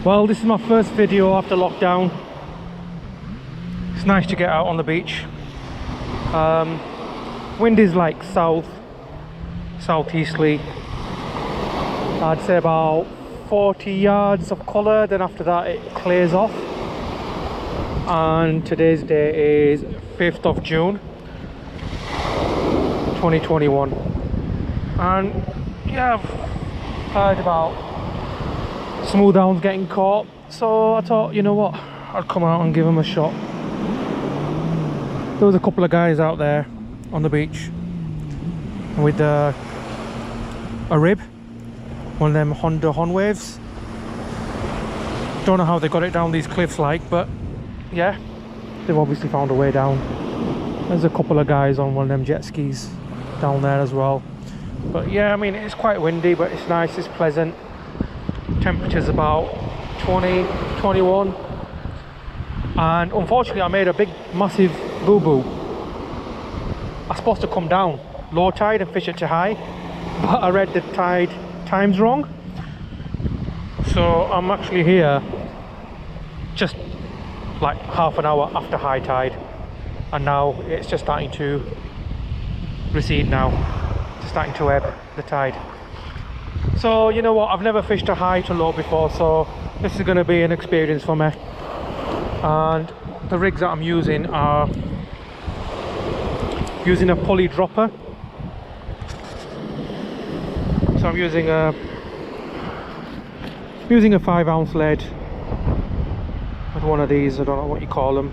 Well, this is my first video after lockdown. It's nice to get out on the beach. Wind is like southeasterly. I'd say about 40 yards of colour, then after that it clears off. And today's date is 5th of June 2021. And yeah, I've heard about smooth hounds getting caught, so I thought, you know what, I'd come out and give them a shot. There was a couple of guys out there on the beach with a rib, one of them Honda Honwaves. Don't know how they got it down these cliffs like, but yeah, they've obviously found a way down. There's a couple of guys on one of them jet skis down there as well. But yeah, I mean, it's quite windy, but it's nice, it's pleasant. Temperature's about 20, 21. And unfortunately I made a big massive boo-boo. I was supposed to come down low tide and fish it to high, but I read the tide times wrong. So I'm actually here just like half an hour after high tide, and now it's just starting to recede now. It's starting to ebb, the tide. So you know what, I've never fished a high to low before, so this is going to be an experience for me. And the rigs that I'm using are using a pulley dropper. So I'm using a 5-ounce lead with one of these, I don't know what you call them.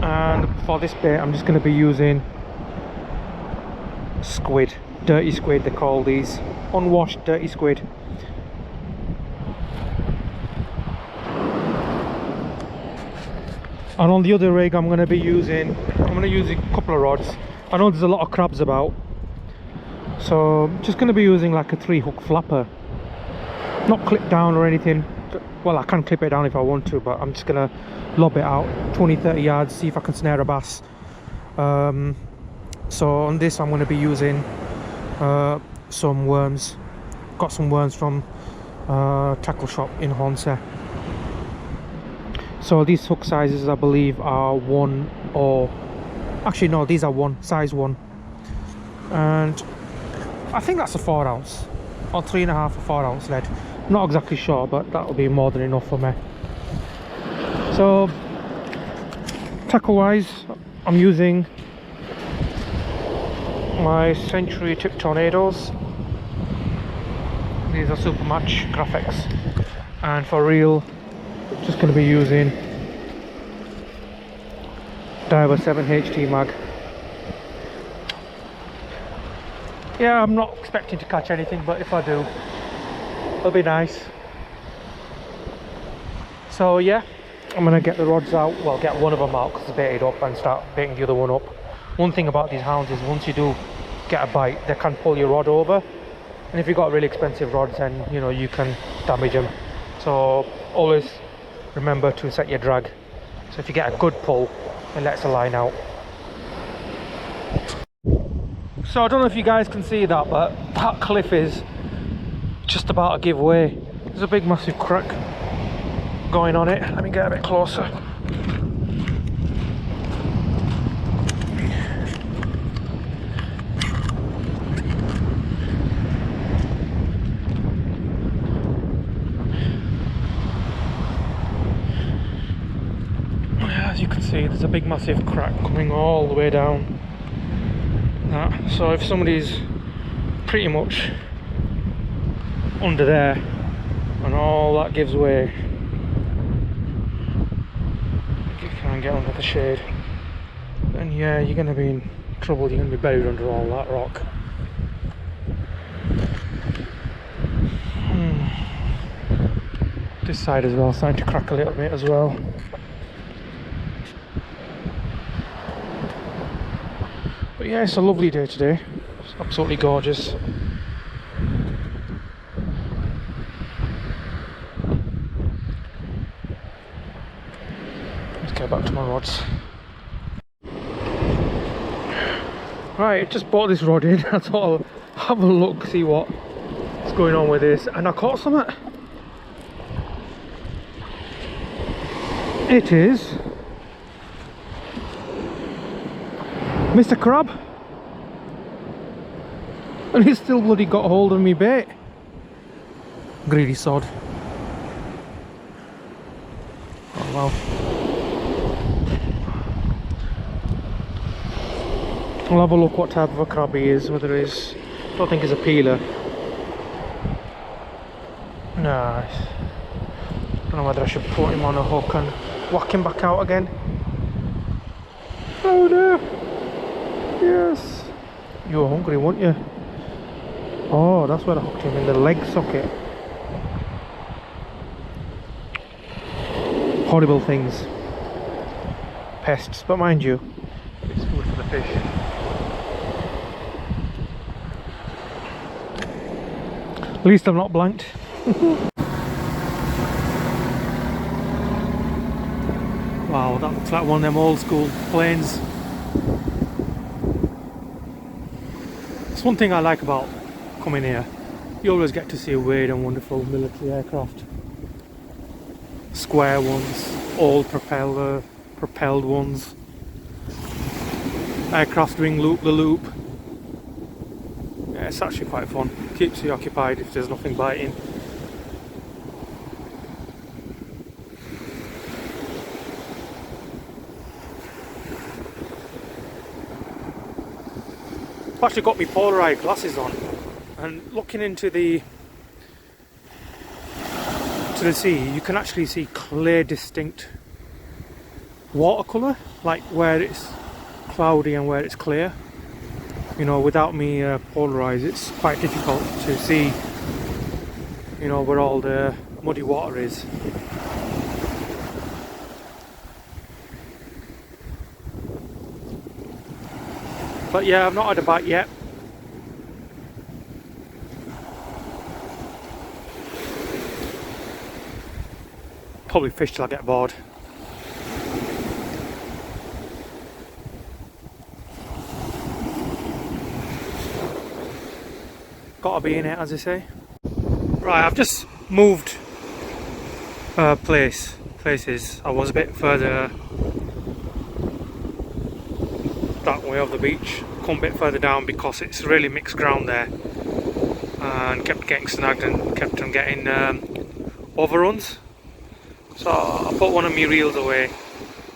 And for this bait I'm just going to be using squid, dirty squid they call these, unwashed dirty squid. And on the other rig I'm going to use a couple of rods. I know there's a lot of crabs about, so I'm just going to be using like a 3-hook flapper, not clipped down or anything. Well, I can clip it down if I want to, but I'm just going to lob it out 20-30 yards, see if I can snare a bass. So on this I'm going to be using some worms. Got some worms from tackle shop in Hornsea. So these hook sizes I believe are 1, or actually no, these are 1, size 1, and I think that's a 4-ounce or 3.5 or 4-ounce lead. Not exactly sure, but that'll be more than enough for me. So tackle wise I'm using my Century Tip Tornadoes. These are super match graphics, and for reel just going to be using Diver 7 HT mag. Yeah, I'm not expecting to catch anything, but if I do, it'll be nice. So yeah, I'm going to get the rods out, well, get one of them out because it's baited up, and start baiting the other one up. One thing about these hounds is once you do get a bite, they can pull your rod over, and if you've got really expensive rods, then you know you can damage them. So always remember to set your drag, so if you get a good pull, it lets the line out. So I don't know if you guys can see that, but that cliff is just about to give way. There's a big massive crack going on it. Let me get a bit closer. As you can see, there's a big massive crack coming all the way down that. So if somebody's pretty much under there and all that gives way, you can't get under the shade, then yeah, you're going to be in trouble. You're going to be buried under all that rock. This side as well, starting to crack a little bit as well. But yeah, it's a lovely day today. It's absolutely gorgeous. Let's get back to my rods. Right, just bought this rod in. I thought I'll have a look, see what's going on with this, and I caught something. It is Mr. Crab, and he's still bloody got hold of me bait. Greedy sod. Oh wow. I'll have a look what type of a crab he is, whether he's, I don't think he's a peeler. Nice. I don't know whether I should put him on a hook and whack him back out again. Oh no! Yes! You were hungry, weren't you? Oh, that's where I hooked him, in the leg socket. Horrible things. Pests, but mind you, it's food for the fish. At least I'm not blanked. Wow, that looks like one of them old school planes. It's one thing I like about coming here. You always get to see weird and wonderful military aircraft. Square ones, old propelled ones. Aircraft doing loop the loop. Yeah, it's actually quite fun. Keeps you occupied if there's nothing biting. I've actually got my polarized glasses on, and looking into the sea, you can actually see clear, distinct watercolour, like where it's cloudy and where it's clear. You know, without me polarized, it's quite difficult to see, you know, where all the muddy water is. But yeah, I've not had a bite yet. Probably fish till I get bored. Gotta be in it, as I say. Right, I've just moved places. I was a bit further that way of the beach, come a bit further down because it's really mixed ground there, and kept getting snagged and kept on getting overruns. So I put one of my reels away,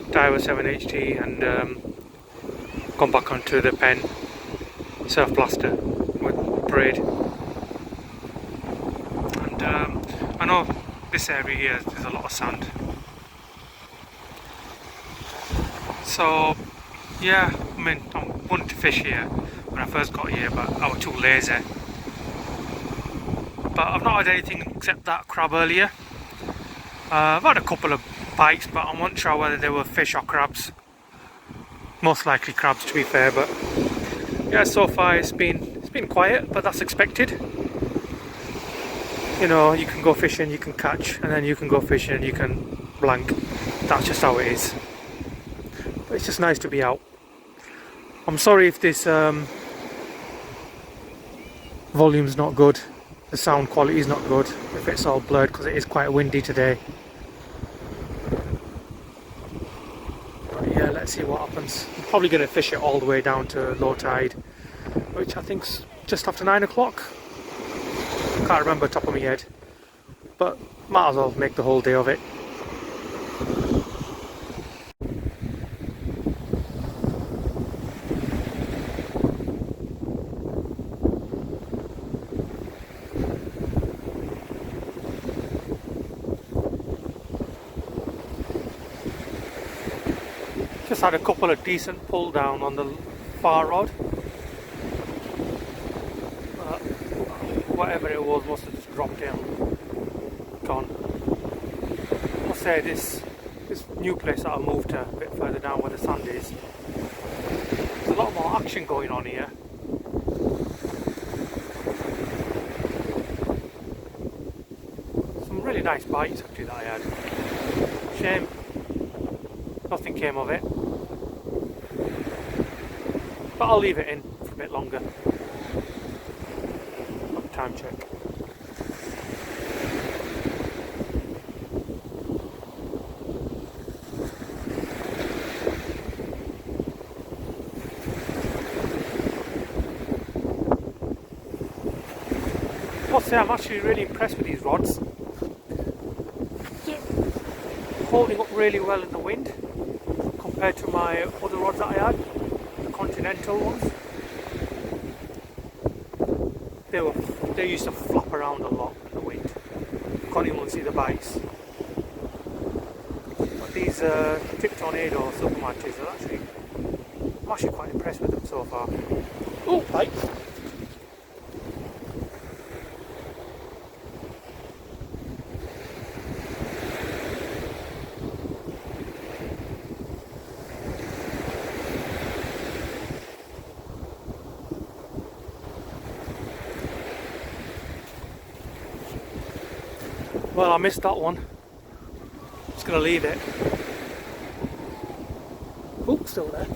Diver 7HT, and gone back onto the pen, surf plaster with braid. And I know this area here there's a lot of sand, so yeah, I mean, I wanted to fish here when I first got here, but I was too lazy. But I've not had anything except that crab earlier. I've had a couple of bites, but I'm not sure whether they were fish or crabs. Most likely crabs, to be fair. But yeah, so far it's been quiet, but that's expected. You know, you can go fishing, you can catch, and then you can go fishing and you can blank. That's just how it is. But it's just nice to be out. I'm sorry if this volume's not good, the sound quality is not good, if it's all blurred, because it is quite windy today. But yeah, let's see what happens. I'm probably going to fish it all the way down to low tide, which I think's just after 9 o'clock. Can't remember top of my head, but might as well make the whole day of it. Just had a couple of decent pull down on the far rod. Whatever it was must have just dropped in. Gone. I'll say this new place that I moved to, a bit further down where the sand is, there's a lot more action going on here. Some really nice bites actually that I had. Shame nothing came of it. But I'll leave it in for a bit longer. Time check. must say I'm actually really impressed with these rods. They're holding up really well in the wind compared to my other rods that I had, the Continental ones. They used to flop around a lot in the wind. You can't even see the bites. But these Tip Tornado Silver Matches are actually, I'm actually quite impressed with them so far. Oh, bite! Well, I missed that one. Just gonna leave it. Oh, still there.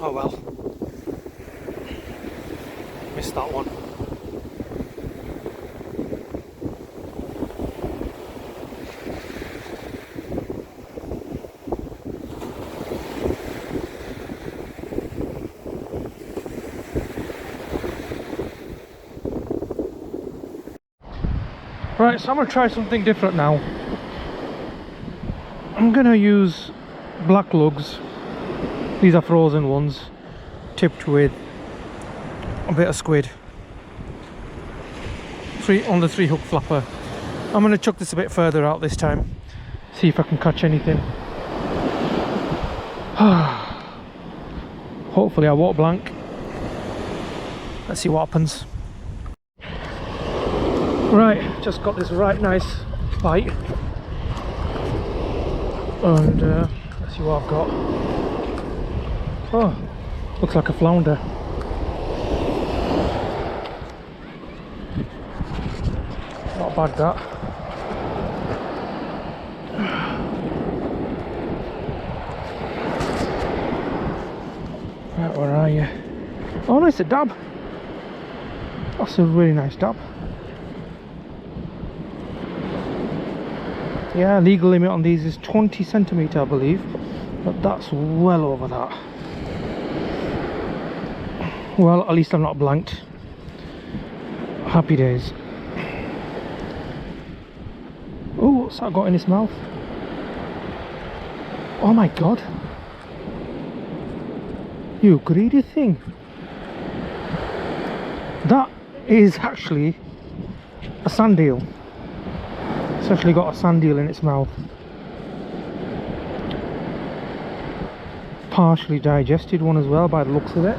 Oh well, missed that one. Right, so I'm going to try something different now. I'm going to use black lugs. These are frozen ones, tipped with a bit of squid. On the 3-hook flapper. I'm going to chuck this a bit further out this time, see if I can catch anything. Hopefully I won't blank. Let's see what happens. Right, just got this right nice bite, and let's see what I've got. Oh, looks like a flounder. Not bad that. Right, where are you? Oh no, it's a dab. That's a really nice dab. Yeah, legal limit on these is 20 centimetre, I believe, but that's well over that. Well, at least I'm not blanked. Happy days. Oh, what's that got in his mouth? Oh my god. You greedy thing. That is actually a sand eel. It's actually got a sand eel in its mouth. Partially digested one as well by the looks of it.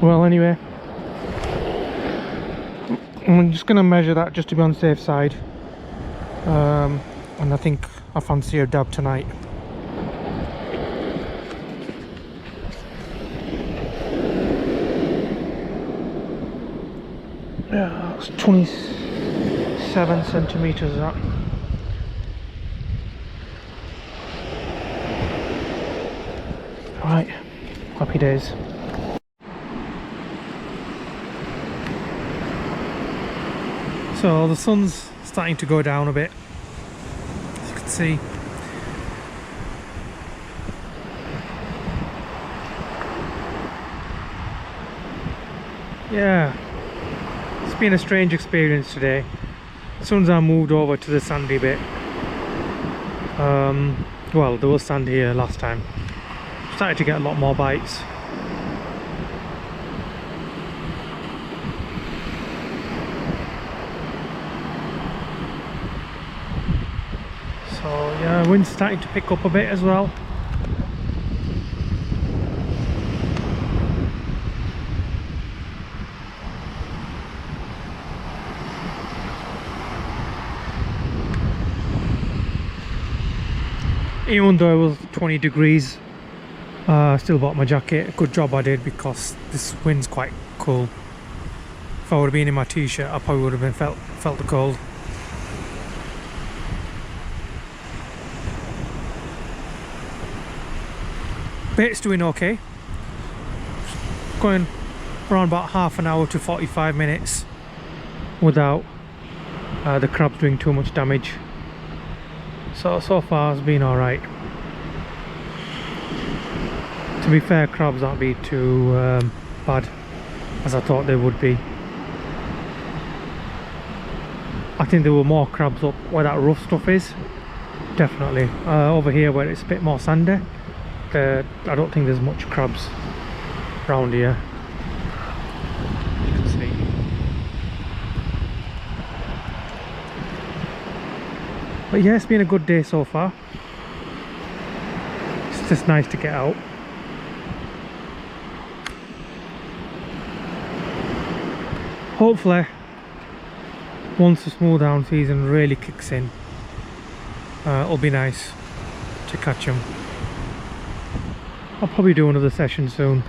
Well, anyway, I'm just going to measure that just to be on the safe side, and I think I fancy a dab tonight. Yeah, that's 27 centimetres that. Right, happy days. So the sun's starting to go down a bit, as you can see. yeah, it's been a strange experience today. As soon as I moved over to the sandy bit, well, there was sand here last time, started to get a lot more bites. So yeah, wind's starting to pick up a bit as well. Even though it was 20 degrees, I still bought my jacket. Good job I did, because this wind's quite cool. If I would have been in my t-shirt, I probably would have been felt the cold. Bait's doing okay. Going around about half an hour to 45 minutes without the crabs doing too much damage. So far it's been alright. To be fair, crabs aren't been too bad as I thought they would be. I think there were more crabs up where that rough stuff is. Definitely. Over here where it's a bit more sandy, I don't think there's much crabs around here. You can see. But yeah, it's been a good day so far. It's just nice to get out. Hopefully, once the small down season really kicks in, it'll be nice to catch them. I'll probably do another session soon.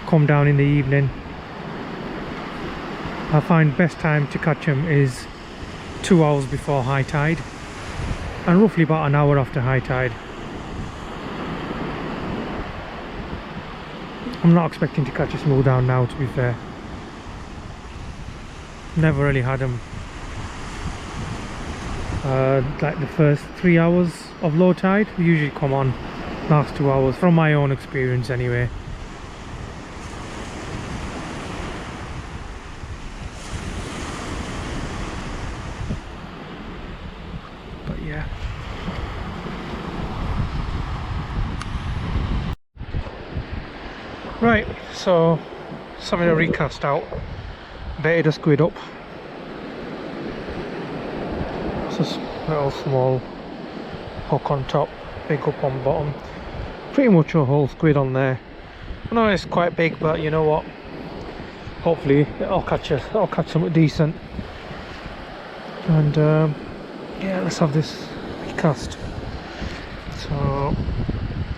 Come down in the evening. I find best time to catch them is 2 hours before high tide, and roughly about an hour after high tide. I'm not expecting to catch a small down now, to be fair. Never really had them like the first 3 hours of low tide. They usually come on last 2 hours, from my own experience anyway. But yeah, right, so something to recast out. Baited a squid up. It's a little small hook on top, big up on bottom. Pretty much a whole squid on there. I know it's quite big, but you know what? Hopefully I'll catch something decent. And yeah, let's have this recast. So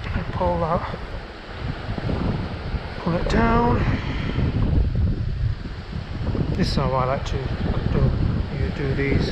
I pull that, pull it down. This is how I like to do these.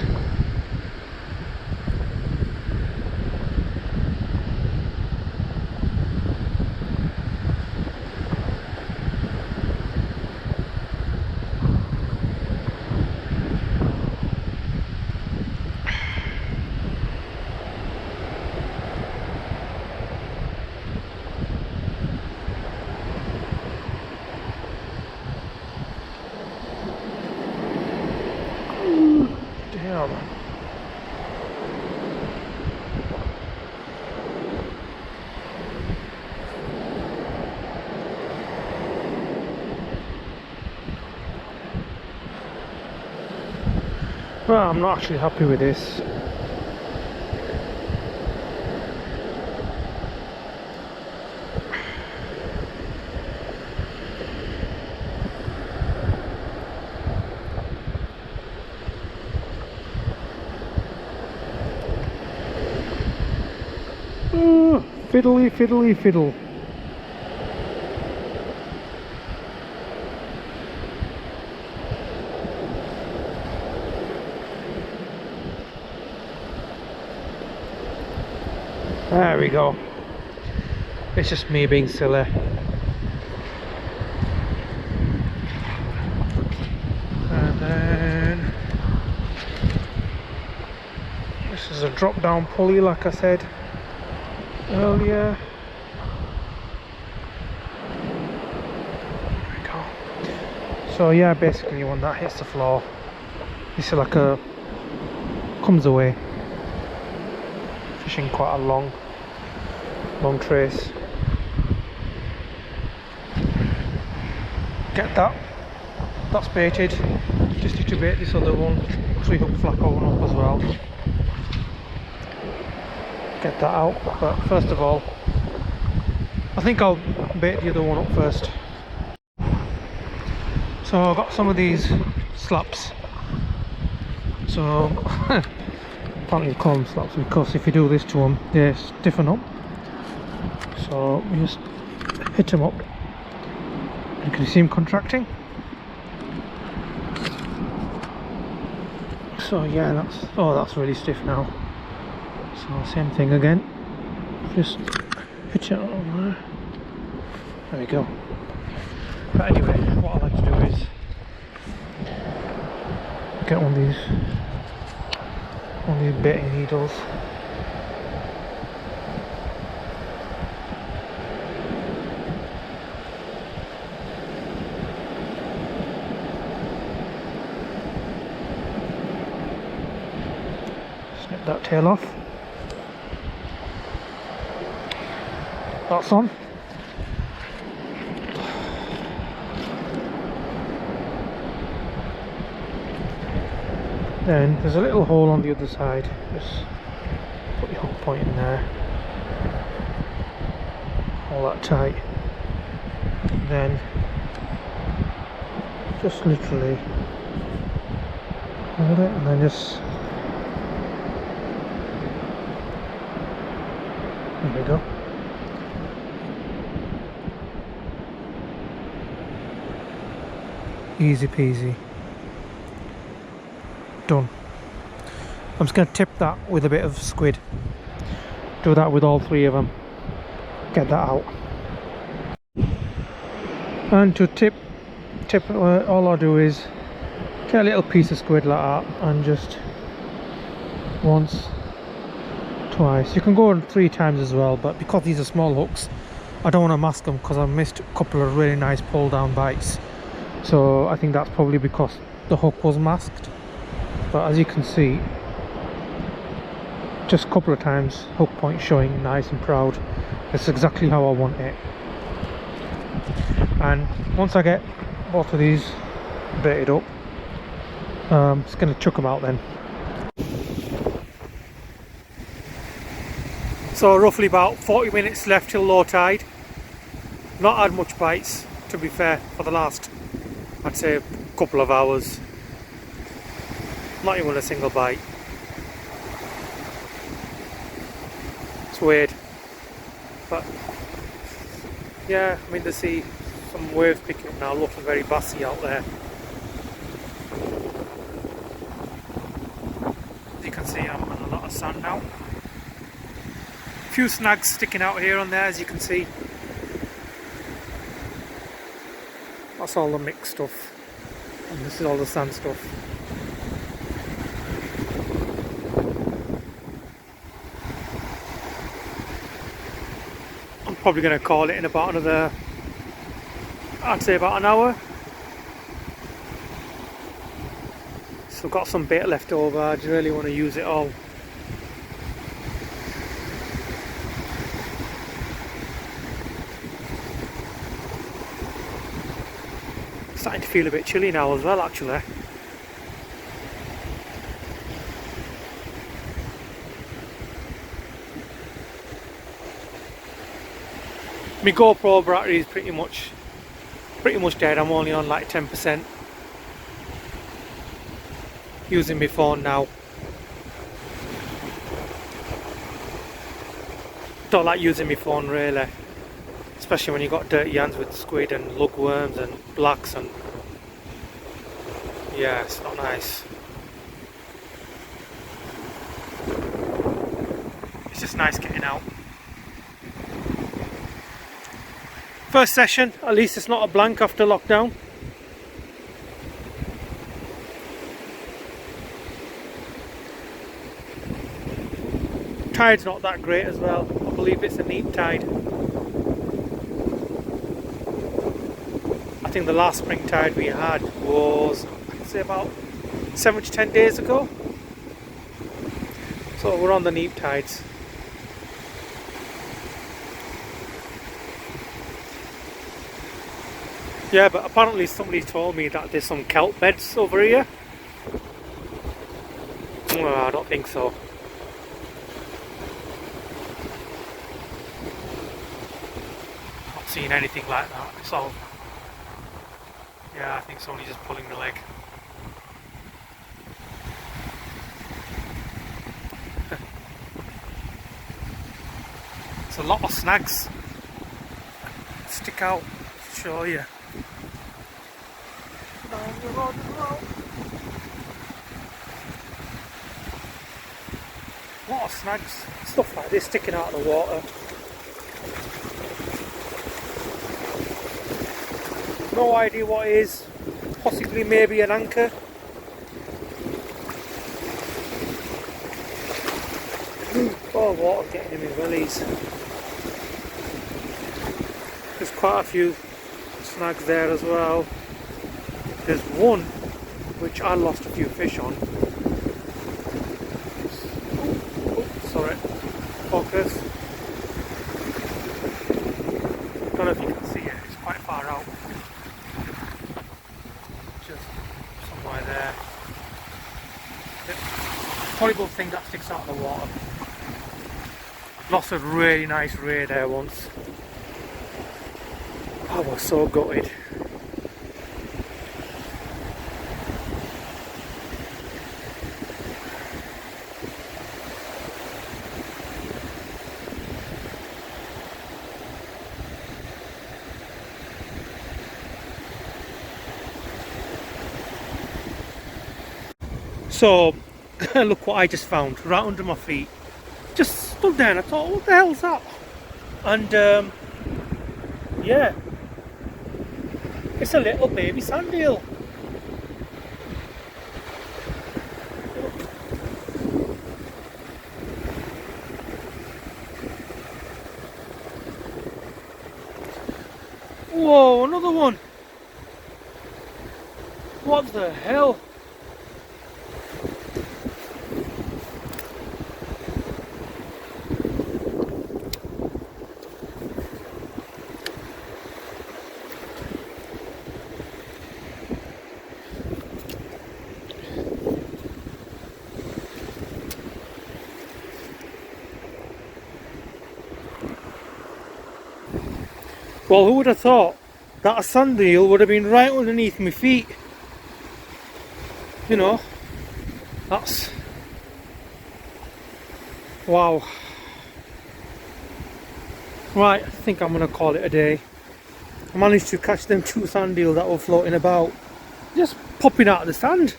Damn. Well, I'm not actually happy with this. Fiddly, fiddly, fiddle. There we go. It's just me being silly. And then this is a drop down pulley, like I said earlier. There we go. So yeah, basically when that hits the floor, it's like a comes away, fishing quite a long trace. Get that, that's baited. Just need to bait this other one, 3-hook flapper one up as well. Get that out, but first of all, I think I'll bait the other one up first. So I've got some of these slaps. So apparently you call them slaps because if you do this to them, they stiffen up. So you just hit them up. And can you see them contracting? So yeah, that's really stiff now. So same thing again. Just pitch it over there. There we go. But anyway, what I like to do is get one of these baiting needles. Snip that tail off. That's on. Then there's a little hole on the other side. Just put your hook point in there. Hold that tight. Then just literally hold it and then just there we go. Easy peasy. Done. I'm just going to tip that with a bit of squid. Do that with all 3 of them. Get that out. And to tip all I do is get a little piece of squid like that and just once, twice. You can go on 3 times as well, but because these are small hooks, I don't want to mask them because I missed a couple of really nice pull down bites. So I think that's probably because the hook was masked. But as you can see, just a couple of times, hook point showing nice and proud. That's exactly how I want it. And once I get both of these baited up, I'm just going to chuck them out then. So roughly about 40 minutes left till low tide. Not had much bites, to be fair, for the last, I'd say, a couple of hours. Not even a single bite. It's weird, but yeah, I'm in to see some waves picking up now, looking very bassy out there. As you can see, I'm on a lot of sand now. A few snags sticking out here and there, as you can see. That's all the mixed stuff, and this is all the sand stuff. Probably going to call it in about another, I'd say about an hour. So I've got some bait left over, I just really want to use it all. Starting to feel a bit chilly now as well, actually. My GoPro battery is pretty much dead. I'm only on like 10%. Using my phone now. Don't like using my phone really, especially when you've got dirty hands with squid and lugworms and blacks, and yeah, it's not nice. It's just nice getting out. First session, at least it's not a blank after lockdown. Tide's not that great as well. I believe it's a Neap tide. I I think the last spring tide we had was, I'd say, about 7 to 10 days ago. So we're on the Neap tides. Yeah, but apparently somebody told me that there's some kelp beds over here. Well, I don't think so. Not seeing anything like that. It's all... Yeah, I think somebody's just pulling the leg. It's a lot of snags. Stick out, show you. Down the road as well. A lot of snags, stuff like this sticking out of the water. No idea what it is. Possibly maybe an anchor. Oh, water getting in my wellies. There's quite a few snags there as well. There's one which I lost a few fish on. Oh, sorry. Focus. Don't know if you can see it, it's quite far out. Just somewhere there. The horrible thing that sticks out of the water. Lost a really nice ray there once. I was so gutted. So, look what I just found right under my feet. Just stood there and I thought, what the hell's that? And yeah, it's a little baby sand eel. Whoa, another one. What the hell? Well, who would have thought that a sand eel would have been right underneath my feet? You know, that's... wow. Right, I think I'm going to call it a day. I managed to catch them 2 sand eels that were floating about, just popping out of the sand.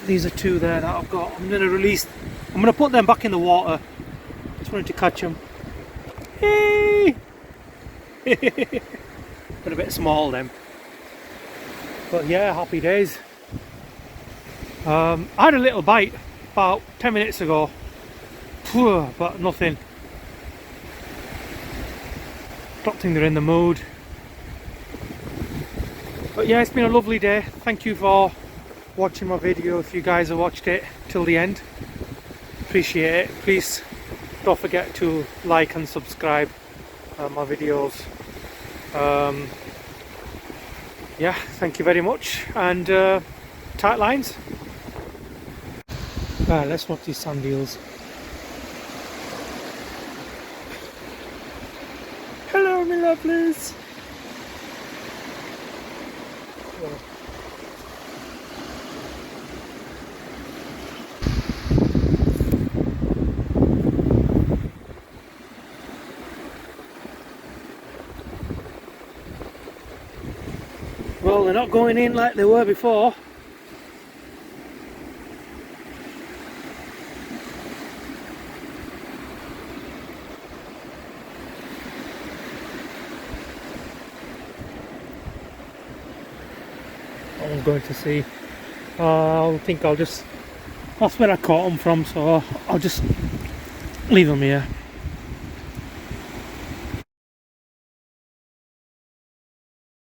These are 2 there that I've got. I'm going to put them back in the water. Just wanted to catch them. Hey! But a bit small then. But yeah, happy days. I had a little bite about 10 minutes ago, but nothing. Don't think they're in the mood. But yeah, it's been a lovely day. Thank you for watching my video. If you guys have watched it till the end, appreciate it. Please don't forget to like and subscribe my videos. Yeah, thank you very much, and tight lines. Right, let's watch these sand eels. Hello, my lovelies. Well, they're not going in like they were before. I'm going to see. I think I'll just... that's where I caught them from, so I'll just leave them here.